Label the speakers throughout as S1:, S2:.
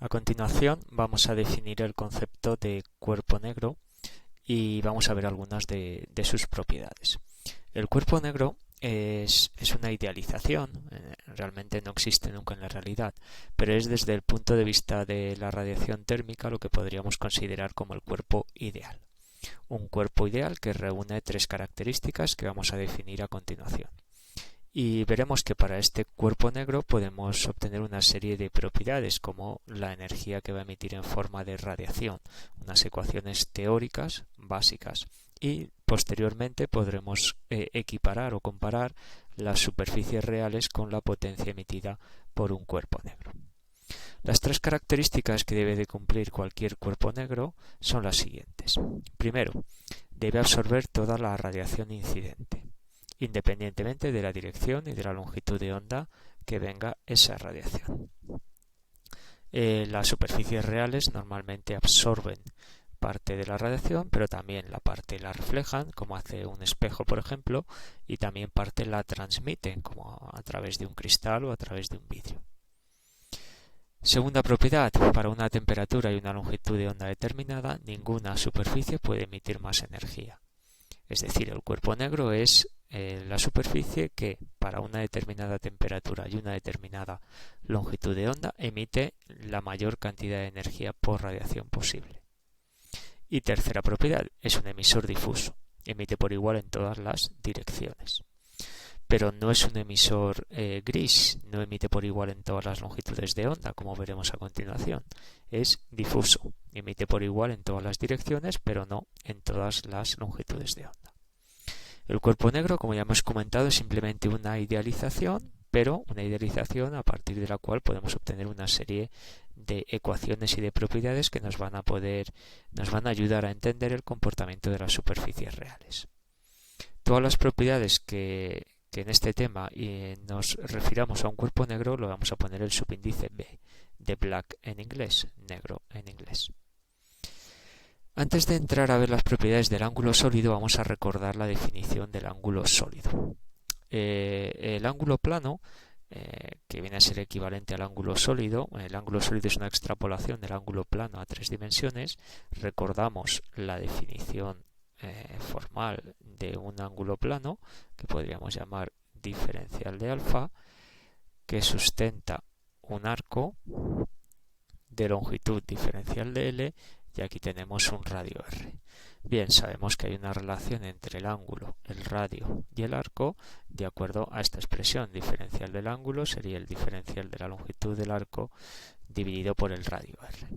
S1: A continuación vamos a definir el concepto de cuerpo negro y vamos a ver algunas de sus propiedades. El cuerpo negro es una idealización, realmente no existe nunca en la realidad, pero es desde el punto de vista de la radiación térmica lo que podríamos considerar como el cuerpo ideal. Un cuerpo ideal que reúne tres características que vamos a definir a continuación. Y veremos que para este cuerpo negro podemos obtener una serie de propiedades como la energía que va a emitir en forma de radiación, unas ecuaciones teóricas básicas, y posteriormente podremos equiparar o comparar las superficies reales con la potencia emitida por un cuerpo negro. Las tres características que debe de cumplir cualquier cuerpo negro son las siguientes. Primero, debe absorber toda la radiación incidente, independientemente de la dirección y de la longitud de onda que venga esa radiación. Las superficies reales normalmente absorben parte de la radiación, pero también la parte la reflejan, como hace un espejo, por ejemplo, y también parte la transmiten, como a través de un cristal o a través de un vidrio. Segunda propiedad, para una temperatura y una longitud de onda determinada, ninguna superficie puede emitir más energía. Es decir, el cuerpo negro es la superficie que para una determinada temperatura y una determinada longitud de onda emite la mayor cantidad de energía por radiación posible. Y tercera propiedad, es un emisor difuso, emite por igual en todas las direcciones. Pero no es un emisor gris, no emite por igual en todas las longitudes de onda, como veremos a continuación. Es difuso, emite por igual en todas las direcciones, pero no en todas las longitudes de onda. El cuerpo negro, como ya hemos comentado, es simplemente una idealización, pero una idealización a partir de la cual podemos obtener una serie de ecuaciones y de propiedades que nos van a ayudar a entender el comportamiento de las superficies reales. Todas las propiedades que en este tema nos refiramos a un cuerpo negro lo vamos a poner el subíndice B, de black en inglés, negro en inglés. Antes de entrar a ver las propiedades del ángulo sólido, vamos a recordar la definición del ángulo sólido. El ángulo plano, que viene a ser equivalente al ángulo sólido, el ángulo sólido es una extrapolación del ángulo plano a tres dimensiones. Recordamos la definición formal de un ángulo plano, que podríamos llamar diferencial de alfa, que sustenta un arco de longitud diferencial de L, y aquí tenemos un radio R. Bien, sabemos que hay una relación entre el ángulo, el radio y el arco de acuerdo a esta expresión. Diferencial del ángulo sería el diferencial de la longitud del arco dividido por el radio R.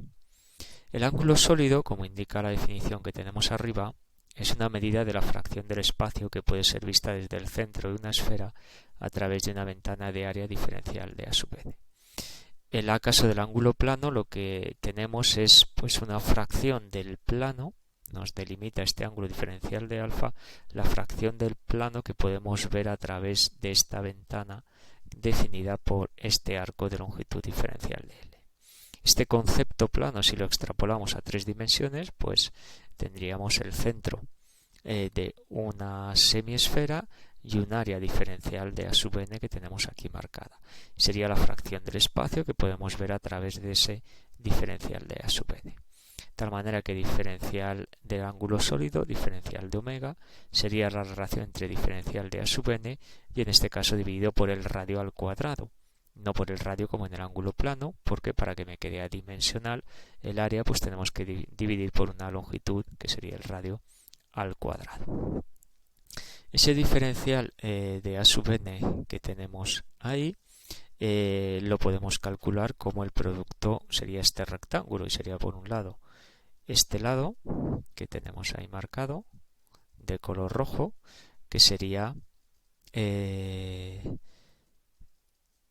S1: El ángulo sólido, como indica la definición que tenemos arriba, es una medida de la fracción del espacio que puede ser vista desde el centro de una esfera a través de una ventana de área diferencial de A sub n. En el caso del ángulo plano lo que tenemos es una fracción del plano, nos delimita este ángulo diferencial de alfa, la fracción del plano que podemos ver a través de esta ventana definida por este arco de longitud diferencial de L. Este concepto plano, si lo extrapolamos a tres dimensiones, pues tendríamos el centro de una semiesfera y un área diferencial de A sub n que tenemos aquí marcada. Sería la fracción del espacio que podemos ver a través de ese diferencial de A sub n. De tal manera que diferencial del ángulo sólido, diferencial de omega, sería la relación entre diferencial de A sub n y en este caso dividido por el radio al cuadrado. No por el radio como en el ángulo plano, porque para que me quede adimensional el área pues tenemos que dividir por una longitud que sería el radio al cuadrado. Ese diferencial de A sub n que tenemos ahí lo podemos calcular como el producto sería este rectángulo y sería por un lado este lado que tenemos ahí marcado de color rojo, que sería es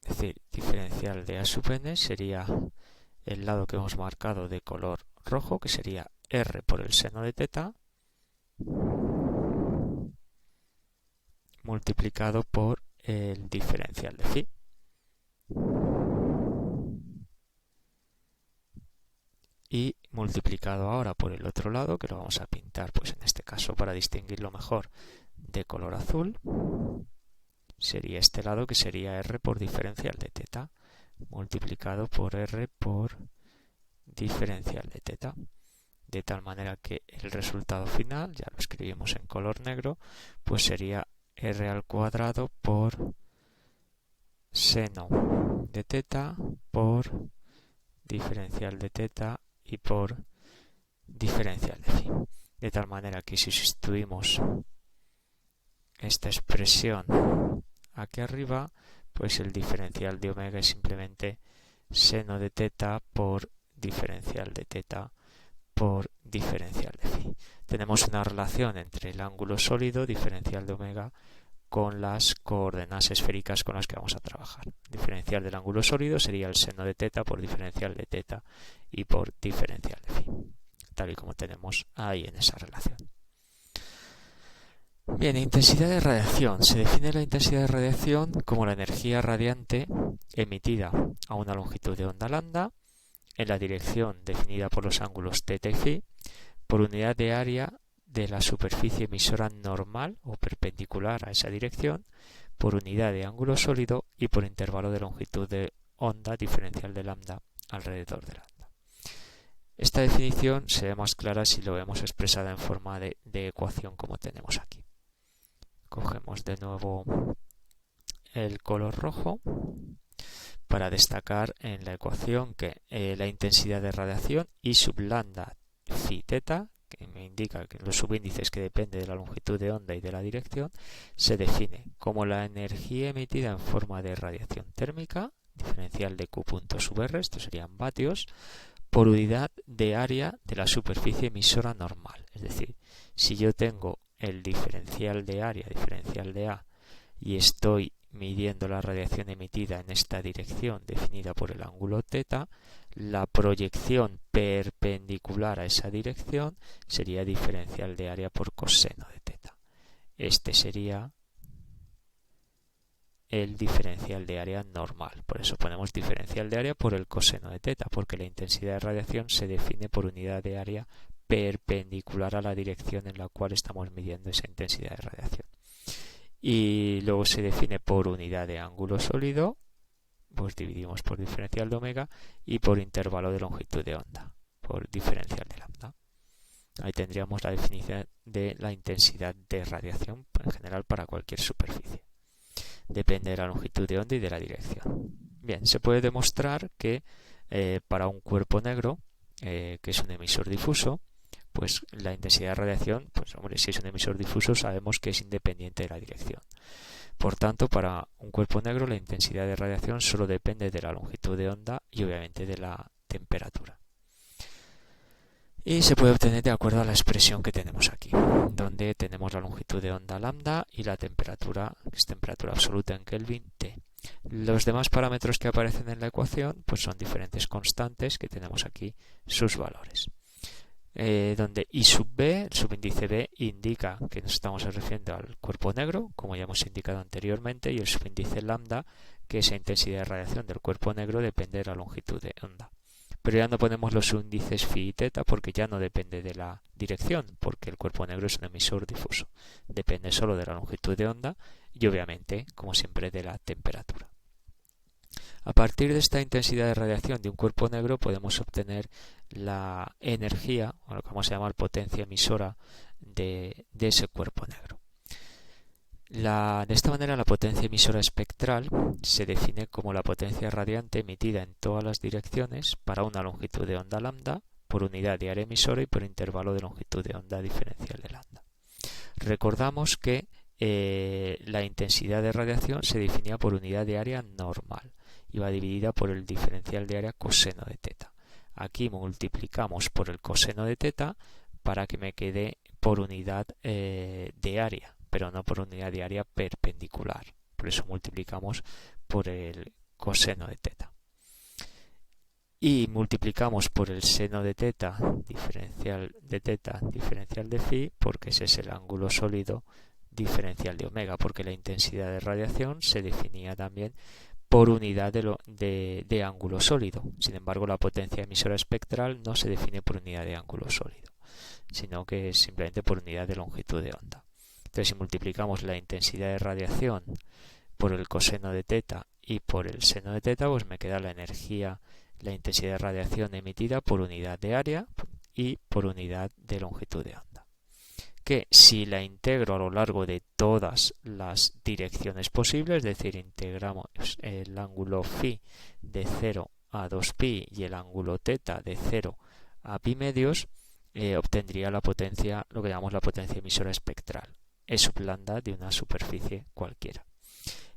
S1: decir, diferencial de A sub n sería el lado que hemos marcado de color rojo, que sería R por el seno de teta multiplicado por el diferencial de phi. Y multiplicado ahora por el otro lado, que lo vamos a pintar pues en este caso para distinguirlo mejor de color azul, sería este lado que sería R por diferencial de teta multiplicado por R por diferencial de teta. De tal manera que el resultado final, ya lo escribimos en color negro, pues sería r al cuadrado por seno de teta por diferencial de teta y por diferencial de phi. De tal manera que si sustituimos esta expresión aquí arriba, pues el diferencial de omega es simplemente seno de teta por diferencial de teta por diferencial de phi. Tenemos una relación entre el ángulo sólido, diferencial de omega, con las coordenadas esféricas con las que vamos a trabajar. Diferencial del ángulo sólido sería el seno de teta por diferencial de teta y por diferencial de phi, tal y como tenemos ahí en esa relación. Bien, intensidad de radiación. Se define la intensidad de radiación como la energía radiante emitida a una longitud de onda lambda en la dirección definida por los ángulos θ y φ por unidad de área de la superficie emisora normal o perpendicular a esa dirección, por unidad de ángulo sólido y por intervalo de longitud de onda diferencial de lambda alrededor de lambda. Esta definición se ve más clara si lo vemos expresada en forma de ecuación como tenemos aquí. Cogemos de nuevo el color rojo para destacar en la ecuación que la intensidad de radiación I sub lambda phi teta, que me indica que los subíndices que depende de la longitud de onda y de la dirección, se define como la energía emitida en forma de radiación térmica, diferencial de Q punto sub R, estos serían vatios, por unidad de área de la superficie emisora normal. Es decir, si yo tengo el diferencial de área, diferencial de A, y estoy midiendo la radiación emitida en esta dirección definida por el ángulo θ, la proyección perpendicular a esa dirección sería diferencial de área por coseno de θ. Este sería el diferencial de área normal. Por eso ponemos diferencial de área por el coseno de θ, porque la intensidad de radiación se define por unidad de área perpendicular a la dirección en la cual estamos midiendo esa intensidad de radiación. Y luego se define por unidad de ángulo sólido, pues dividimos por diferencial de omega, y por intervalo de longitud de onda, por diferencial de lambda. Ahí tendríamos la definición de la intensidad de radiación en general para cualquier superficie. Depende de la longitud de onda y de la dirección. Bien, se puede demostrar que para un cuerpo negro, que es un emisor difuso, pues la intensidad de radiación, pues hombre, si es un emisor difuso sabemos que es independiente de la dirección. Por tanto, para un cuerpo negro la intensidad de radiación solo depende de la longitud de onda y obviamente de la temperatura. Y se puede obtener de acuerdo a la expresión que tenemos aquí, donde tenemos la longitud de onda lambda y la temperatura, que es temperatura absoluta en Kelvin, T. Los demás parámetros que aparecen en la ecuación pues son diferentes constantes que tenemos aquí sus valores. Donde I sub B, el subíndice B, indica que nos estamos refiriendo al cuerpo negro, como ya hemos indicado anteriormente, y el subíndice lambda, que esa intensidad de radiación del cuerpo negro depende de la longitud de onda. Pero ya no ponemos los índices phi y teta porque ya no depende de la dirección, porque el cuerpo negro es un emisor difuso. Depende solo de la longitud de onda y obviamente, como siempre, de la temperatura. A partir de esta intensidad de radiación de un cuerpo negro podemos obtener la energía, o lo que vamos a llamar potencia emisora de ese cuerpo negro. De esta manera la potencia emisora espectral se define como la potencia radiante emitida en todas las direcciones para una longitud de onda lambda por unidad de área emisora y por intervalo de longitud de onda diferencial de lambda. Recordamos que la intensidad de radiación se definía por unidad de área normal y va dividida por el diferencial de área coseno de θ. Aquí multiplicamos por el coseno de θ para que me quede por unidad de área, pero no por unidad de área perpendicular. Por eso multiplicamos por el coseno de θ. Y multiplicamos por el seno de θ, diferencial de phi, porque ese es el ángulo sólido diferencial de omega, porque la intensidad de radiación se definía también por unidad de ángulo sólido. Sin embargo, la potencia emisora espectral no se define por unidad de ángulo sólido, sino que es simplemente por unidad de longitud de onda. Entonces, si multiplicamos la intensidad de radiación por el coseno de θ y por el seno de θ, pues me queda la energía la intensidad de radiación emitida por unidad de área y por unidad de longitud de onda. Que si la integro a lo largo de todas las direcciones posibles, es decir, integramos el ángulo phi de 0 a 2pi y el ángulo θ de 0 a pi medios, obtendría la potencia, lo que llamamos la potencia emisora espectral, E sub lambda de una superficie cualquiera.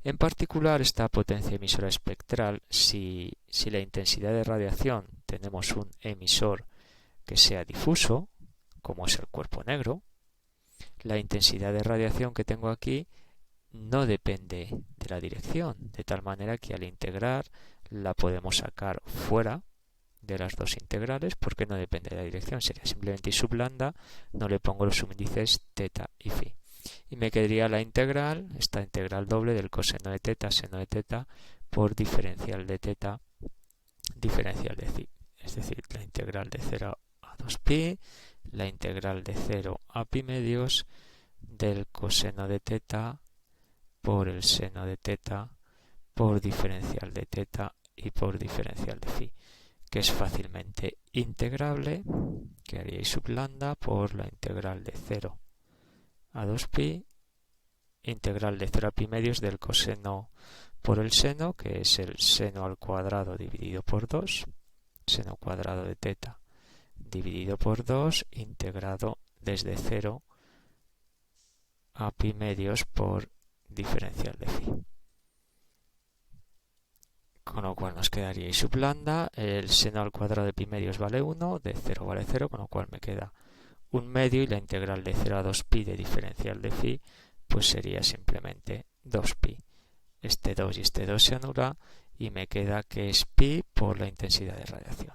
S1: En particular, esta potencia emisora espectral, si la intensidad de radiación tenemos un emisor que sea difuso, como es el cuerpo negro, la intensidad de radiación que tengo aquí no depende de la dirección, de tal manera que al integrar la podemos sacar fuera de las dos integrales porque no depende de la dirección, sería simplemente I sub lambda, no le pongo los subíndices θ y phi. Y me quedaría la integral, esta integral doble del coseno de θ, seno de θ, por diferencial de θ, diferencial de phi. Es decir, la integral de 0 a 2pi, la integral de 0 a pi medios del coseno de θ por el seno de θ por diferencial de θ y por diferencial de phi, que es fácilmente integrable, que haría I sub lambda por la integral de 0 a 2pi, integral de 0 a pi medios del coseno por el seno, que es el seno al cuadrado dividido por 2, seno cuadrado de θ dividido por 2, integrado desde 0 a pi medios por diferencial de phi. Con lo cual nos quedaría I sub lambda, el seno al cuadrado de pi medios vale 1, de 0 vale 0, con lo cual me queda 1 medio y la integral de 0 a 2pi de diferencial de phi pues sería simplemente 2pi. Este 2 y este 2 se anula y me queda que es pi por la intensidad de radiación.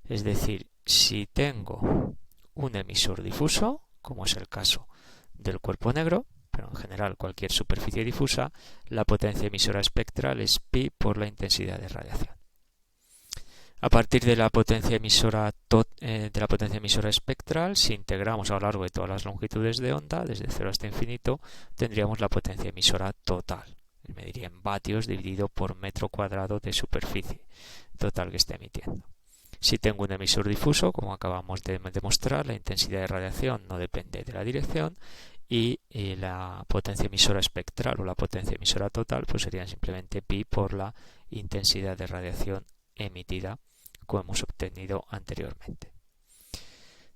S1: Es decir, si tengo un emisor difuso, como es el caso del cuerpo negro, pero en general cualquier superficie difusa, la potencia emisora espectral es pi por la intensidad de radiación. A partir de la potencia emisora espectral, si integramos a lo largo de todas las longitudes de onda, desde 0 hasta infinito, tendríamos la potencia emisora total. Mediría en vatios dividido por metro cuadrado de superficie total que está emitiendo. Si tengo un emisor difuso, como acabamos de demostrar, la intensidad de radiación no depende de la dirección y la potencia emisora espectral o la potencia emisora total pues serían simplemente pi por la intensidad de radiación emitida, como hemos obtenido anteriormente.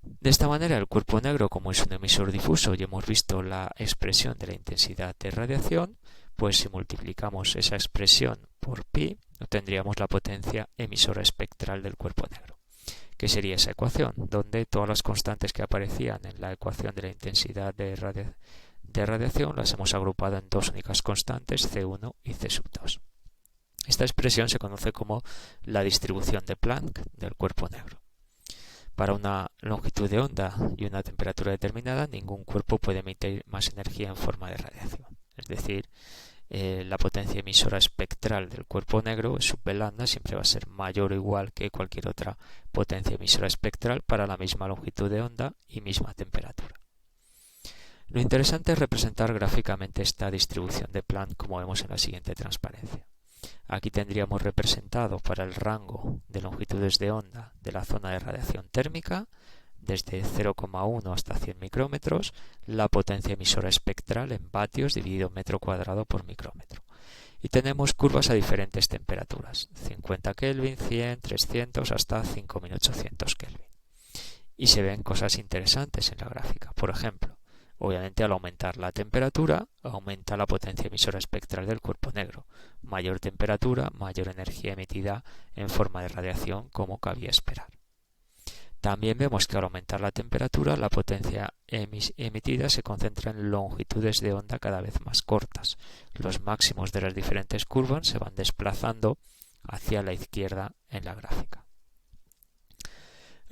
S1: De esta manera, el cuerpo negro, como es un emisor difuso y hemos visto la expresión de la intensidad de radiación, pues si multiplicamos esa expresión por pi, obtendríamos la potencia emisora espectral del cuerpo negro. ¿Qué sería esa ecuación? Donde todas las constantes que aparecían en la ecuación de la intensidad de radiación las hemos agrupado en dos únicas constantes, C1 y C sub 2. Esta expresión se conoce como la distribución de Planck del cuerpo negro. Para una longitud de onda y una temperatura determinada, ningún cuerpo puede emitir más energía en forma de radiación. Es decir, la potencia emisora espectral del cuerpo negro, sub lambda, siempre va a ser mayor o igual que cualquier otra potencia emisora espectral para la misma longitud de onda y misma temperatura. Lo interesante es representar gráficamente esta distribución de Planck como vemos en la siguiente transparencia. Aquí tendríamos representado para el rango de longitudes de onda de la zona de radiación térmica, desde 0,1 hasta 100 micrómetros, la potencia emisora espectral en vatios dividido metro cuadrado por micrómetro. Y tenemos curvas a diferentes temperaturas, 50 Kelvin, 100, 300 hasta 5800 Kelvin. Y se ven cosas interesantes en la gráfica. Por ejemplo, obviamente al aumentar la temperatura, aumenta la potencia emisora espectral del cuerpo negro. Mayor temperatura, mayor energía emitida en forma de radiación, como cabía esperar. También vemos que al aumentar la temperatura, la potencia emitida se concentra en longitudes de onda cada vez más cortas. Los máximos de las diferentes curvas se van desplazando hacia la izquierda en la gráfica.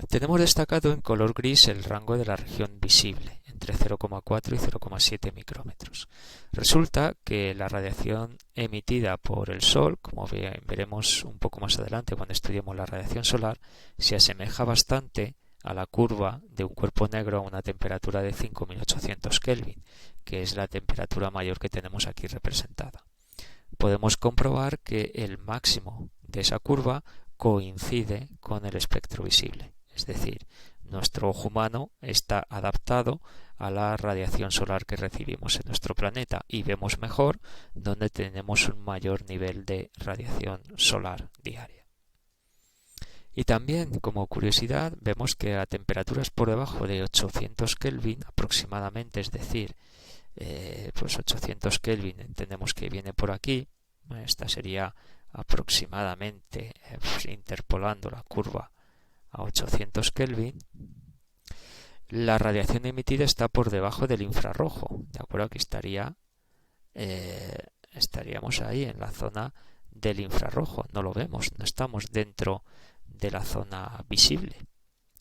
S1: Tenemos destacado en color gris el rango de la región visible, entre 0,4 y 0,7 micrómetros. Resulta que la radiación emitida por el Sol, como veremos un poco más adelante cuando estudiemos la radiación solar, se asemeja bastante a la curva de un cuerpo negro a una temperatura de 5800 Kelvin, que es la temperatura mayor que tenemos aquí representada. Podemos comprobar que el máximo de esa curva coincide con el espectro visible. Es decir, nuestro ojo humano está adaptado a la radiación solar que recibimos en nuestro planeta y vemos mejor donde tenemos un mayor nivel de radiación solar diaria. Y también, como curiosidad, vemos que a temperaturas por debajo de 800 Kelvin aproximadamente, es decir, pues 800 Kelvin entendemos que viene por aquí, esta sería aproximadamente, pues interpolando la curva a 800 Kelvin, la radiación emitida está por debajo del infrarrojo, ¿de acuerdo? Aquí estaríamos ahí en la zona del infrarrojo, no lo vemos, no estamos dentro de la zona visible,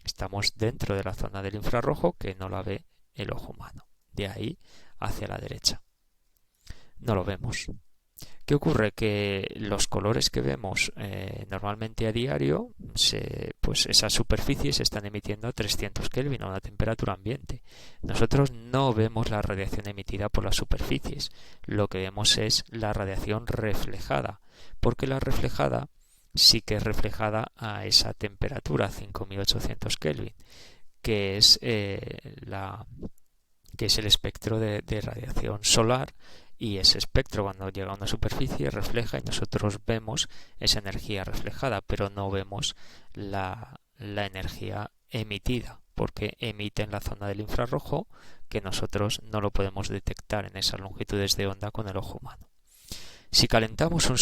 S1: estamos dentro de la zona del infrarrojo que no la ve el ojo humano, de ahí hacia la derecha, no lo vemos. ¿Qué ocurre? Que los colores que vemos normalmente a diario, pues esas superficies se están emitiendo a 300 Kelvin a una temperatura ambiente. Nosotros no vemos la radiación emitida por las superficies, lo que vemos es la radiación reflejada, porque la reflejada sí que es reflejada a esa temperatura, 5800 Kelvin, que es el espectro de radiación solar. Y ese espectro, cuando llega a una superficie, refleja y nosotros vemos esa energía reflejada, pero no vemos la energía emitida, porque emite en la zona del infrarrojo que nosotros no lo podemos detectar en esas longitudes de onda con el ojo humano. Si calentamos un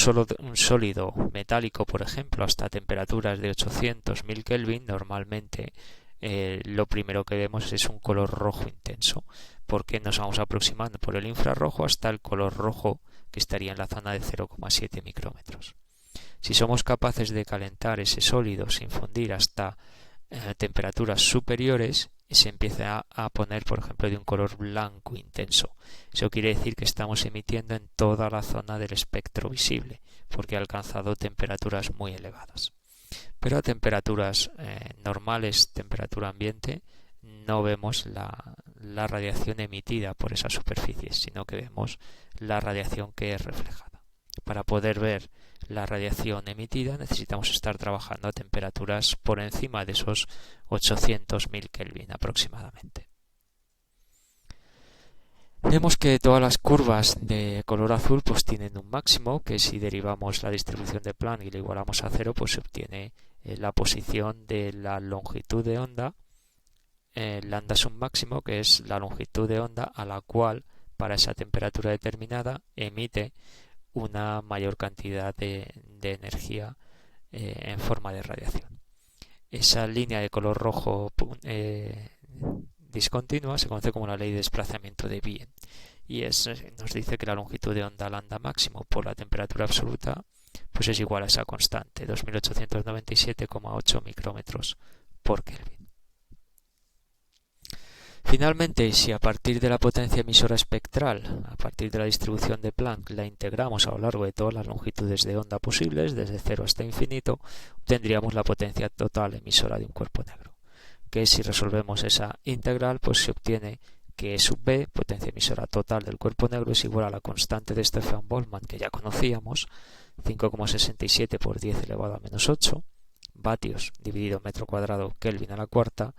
S1: sólido metálico, por ejemplo, hasta temperaturas de 800.000 Kelvin, normalmente lo primero que vemos es un color rojo intenso, porque nos vamos aproximando por el infrarrojo hasta el color rojo que estaría en la zona de 0,7 micrómetros. Si somos capaces de calentar ese sólido sin fundir hasta temperaturas superiores, se empieza a poner, por ejemplo, de un color blanco intenso. Eso quiere decir que estamos emitiendo en toda la zona del espectro visible, porque ha alcanzado temperaturas muy elevadas. Pero a temperaturas normales, temperatura ambiente, no vemos la radiación emitida por esas superficies, sino que vemos la radiación que es reflejada. Para poder ver la radiación emitida necesitamos estar trabajando a temperaturas por encima de esos 800.000 Kelvin aproximadamente. Vemos que todas las curvas de color azul pues tienen un máximo, que si derivamos la distribución de Planck y la igualamos a 0, pues se obtiene la posición de la longitud de onda. Lambda es un máximo, que es la longitud de onda a la cual para esa temperatura determinada emite una mayor cantidad de energía en forma de radiación. Esa línea de color rojo discontinua se conoce como la ley de desplazamiento de Wien y nos dice que la longitud de onda lambda máximo por la temperatura absoluta pues es igual a esa constante, 2897,8 micrómetros por Kelvin. Finalmente, si a partir de la potencia emisora espectral, a partir de la distribución de Planck, la integramos a lo largo de todas las longitudes de onda posibles, desde 0 hasta infinito, obtendríamos la potencia total emisora de un cuerpo negro, que si resolvemos esa integral, pues se obtiene que E sub B, potencia emisora total del cuerpo negro, es igual a la constante de Stefan Boltzmann, que ya conocíamos, 5,67 por 10 elevado a menos 8, vatios dividido metro cuadrado Kelvin a la cuarta,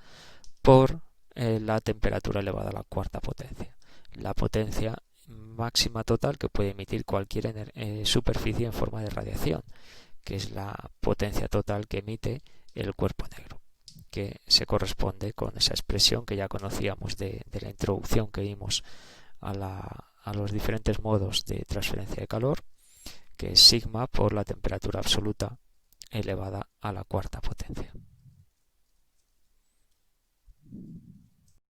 S1: por la temperatura elevada a la cuarta potencia. La potencia máxima total que puede emitir cualquier superficie en forma de radiación, que es la potencia total que emite el cuerpo negro, que se corresponde con esa expresión que ya conocíamos de la introducción que dimos a los diferentes modos de transferencia de calor, que es sigma por la temperatura absoluta elevada a la cuarta potencia.